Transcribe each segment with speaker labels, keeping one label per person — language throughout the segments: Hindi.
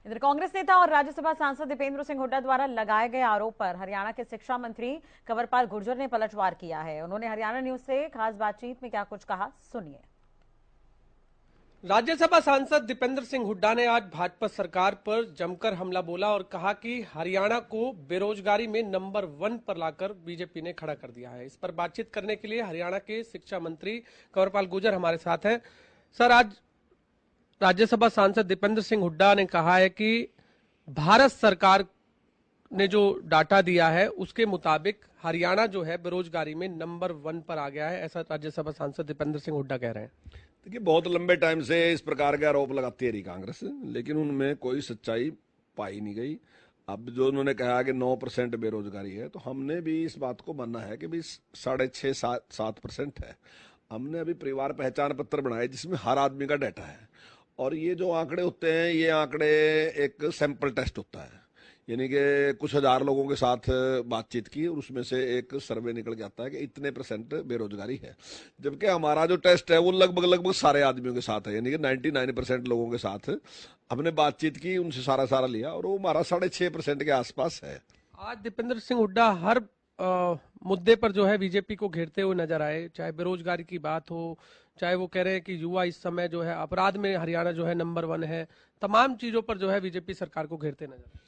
Speaker 1: इधर कांग्रेस नेता और राज्यसभा सांसद दीपेंद्र सिंह हुड्डा द्वारा लगाए गए आरोप पर हरियाणा के शिक्षा मंत्री कंवरपाल गुर्जर ने पलटवार किया है। उन्होंने हरियाणा न्यूज से खास बातचीत में क्या कुछ कहा, सुनिए।
Speaker 2: राज्यसभा सांसद दीपेंद्र सिंह हुड्डा ने आज भाजपा सरकार पर जमकर हमला बोला और कहा कि हरियाणा को बेरोजगारी में नंबर 1 पर लाकर बीजेपी ने खड़ा कर दिया है। इस पर बातचीत करने के लिए हरियाणा के शिक्षा मंत्री कंवरपाल गुर्जर हमारे साथ हैं। सर, आज राज्यसभा सांसद दीपेंद्र सिंह हुड्डा ने कहा है कि भारत सरकार ने जो डाटा दिया है उसके मुताबिक हरियाणा जो है बेरोजगारी में नंबर 1 पर आ गया है, ऐसा राज्यसभा सांसद दीपेंद्र सिंह हुड्डा कह रहे हैं।
Speaker 3: देखिए, बहुत लंबे टाइम से इस प्रकार के आरोप लगाती है रही कांग्रेस, लेकिन उनमें कोई सच्चाई पाई नहीं गई। अब जो उन्होंने कहा कि 9% बेरोजगारी है, तो हमने भी इस बात को मानना है कि भाई 6.5-7% है। हमने अभी परिवार पहचान पत्र बनाए जिसमें हर आदमी का डाटा है, और ये जो आंकड़े होते हैं, ये आंकड़े एक सैंपल टेस्ट होता है, यानी कि कुछ हजार लोगों के साथ बातचीत की और उसमें से एक सर्वे निकल के आता है कि इतने % बेरोजगारी है। जबकि हमारा जो टेस्ट है वो लगभग सारे आदमियों के साथ है, यानी कि 99% लोगों के साथ हमने बातचीत की, उनसे सारा लिया, और वो हमारा 6.5% के आसपास है।
Speaker 2: आज दीपेंद्र सिंह हुड्डा हर मुद्दे पर जो है बीजेपी को घेरते हुए नजर आए, चाहे बेरोजगारी की बात हो, चाहे वो कह रहे हैं कि युवा इस समय जो है अपराध में हरियाणा जो है नंबर 1 है। तमाम चीजों पर जो है बीजेपी सरकार को घेरते नजर आए।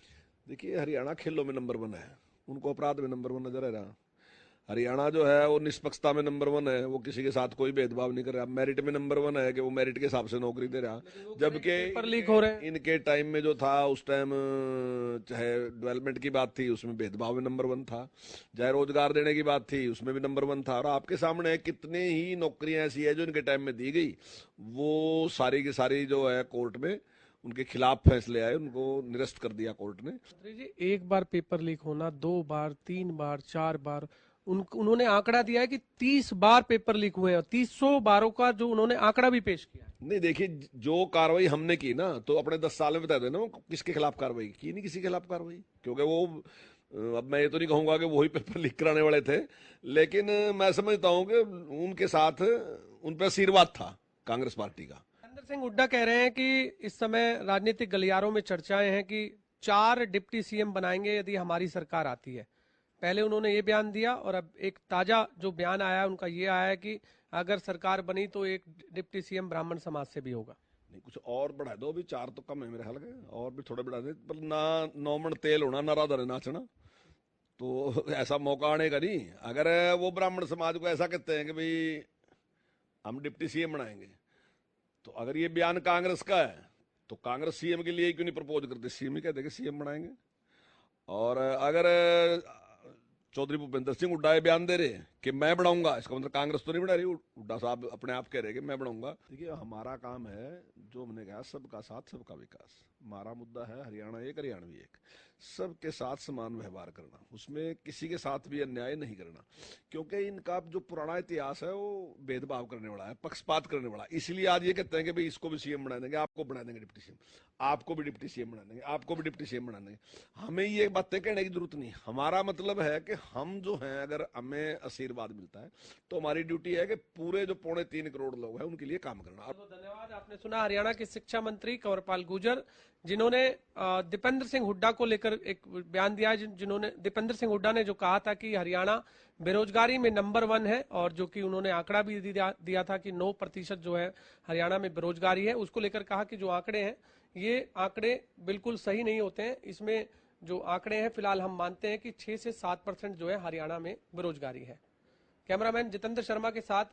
Speaker 3: देखिए, हरियाणा खेलों में नंबर 1 है, उनको अपराध में नंबर 1 नजर आ रहा। हरियाणा जो है वो निष्पक्षता में नंबर 1 है, वो किसी के साथ कोई भेदभाव नहीं कर रहा। मेरिट में नंबर 1 है कि वो मेरिट के हिसाब से नौकरी दे रहा। जबकि
Speaker 2: पेपर लीक हो रहे हैं।
Speaker 3: इनके टाइम में जो था, उस टाइम चाहे डेवलपमेंट की बात थी उसमें भेदभाव में नंबर 1 था, चाहे रोजगार देने की बात थी उसमें भी नंबर 1 था। और आपके सामने कितने ही नौकरियां ऐसी है जो इनके टाइम में दी गई, वो सारी की सारी जो है कोर्ट में उनके खिलाफ फैसले आए, उनको निरस्त कर दिया कोर्ट ने।
Speaker 2: मंत्री जी, एक बार पेपर लीक होना, 2 बार, 3 बार, 4 बार, उन्होंने आंकड़ा दिया है कि 30 बार पेपर लीक हुए हैं। 300 बारों का जो उन्होंने आंकड़ा भी पेश किया है।
Speaker 3: नहीं, देखिए, जो कार्रवाई हमने की ना, तो अपने 10 साल में बता देना वो किसके खिलाफ कार्रवाई की। नहीं किसी के खिलाफ कार्रवाई, क्योंकि वो अब मैं ये तो नहीं कहूंगा कि वही पेपर लीक कराने वाले थे, लेकिन मैं समझता हूं कि उनके साथ उन पर आशीर्वाद था कांग्रेस पार्टी का।
Speaker 2: दीपेंद्र सिंह हुड्डा कह रहे हैं कि इस समय राजनीतिक गलियारों में चर्चाएं हैं कि 4 डिप्टी सीएम बनाएंगे यदि हमारी सरकार आती है। पहले उन्होंने ये बयान दिया और अब एक ताजा जो बयान आया है उनका ये आया है कि अगर सरकार बनी तो एक डिप्टी सीएम ब्राह्मण समाज से भी होगा।
Speaker 3: नहीं, कुछ और बढ़ा दो, अभी 4 तो कम है मेरे ख्याल के, और भी थोड़े बढ़ा दे, पर ना 9 मन तेल होना ना राधा ने नाचना, तो ऐसा मौका आने का नहीं। अगर वो ब्राह्मण समाज को ऐसा कहते हैं कि भाई हम डिप्टी सीएम बनाएंगे, तो अगर ये बयान कांग्रेस का है तो कांग्रेस सीएम के लिए क्यों नहीं प्रपोज करते, सीएम ही कहते कि सीएम बनाएंगे। और अगर चौधरी भूपेंद्र सिंह हुड्डा ये बयान दे रहे हैं कि मैं बनाऊंगा, इसका मतलब कांग्रेस तो नहीं बना रही, हुड्डा साहब अपने आप कह रहे हैं कि मैं बनाऊंगा। देखिए, हमारा काम है, जो हमने कहा, सबका साथ सबका विकास। हमारा मुद्दा है हरियाणा एक हरियाणवी एक, सबके साथ समान व्यवहार करना, उसमें किसी के साथ भी अन्याय नहीं करना, क्योंकि इनका जो पुराना इतिहास है वो भेदभाव करने वाला है, पक्षपात करने वाला है। इसलिए आज ये कहते हैं कि भाई इसको भी सीएम बना देंगे, आपको बना देंगे डिप्टी सीएम, आपको भी डिप्टी सीएम बना देंगे, आपको भी डिप्टी सीएम बना देंगे। हमें ये बातें कहने की जरूरत नहीं। हमारा मतलब है कि हम जो हैं, अगर हमें आशीर्वाद मिलता है तो हमारी ड्यूटी है कि पूरे जो 3.25 करोड़ लोग हैं उनके लिए काम करना।
Speaker 2: तो धन्यवाद। आपने सुना हरियाणा के शिक्षा मंत्री कंवरपाल गुर्जर, जिन्होंने दीपेंद्र सिंह हुड्डा को लेकर एक बयान दिया है। जिन्होंने दीपेंद्र सिंह हुड्डा ने जो कहा था कि हरियाणा बेरोजगारी में नंबर 1 है, और जो कि उन्होंने आंकड़ा भी दिया था कि 9% जो है हरियाणा में बेरोजगारी है, उसको लेकर कहा कि जो आंकड़े हैं ये आंकड़े बिल्कुल सही नहीं होते हैं। इसमें जो आंकड़े हैं फिलहाल हम मानते हैं कि 6 से 7% जो है हरियाणा में बेरोजगारी है। कैमरामैन जितेंद्र शर्मा के साथ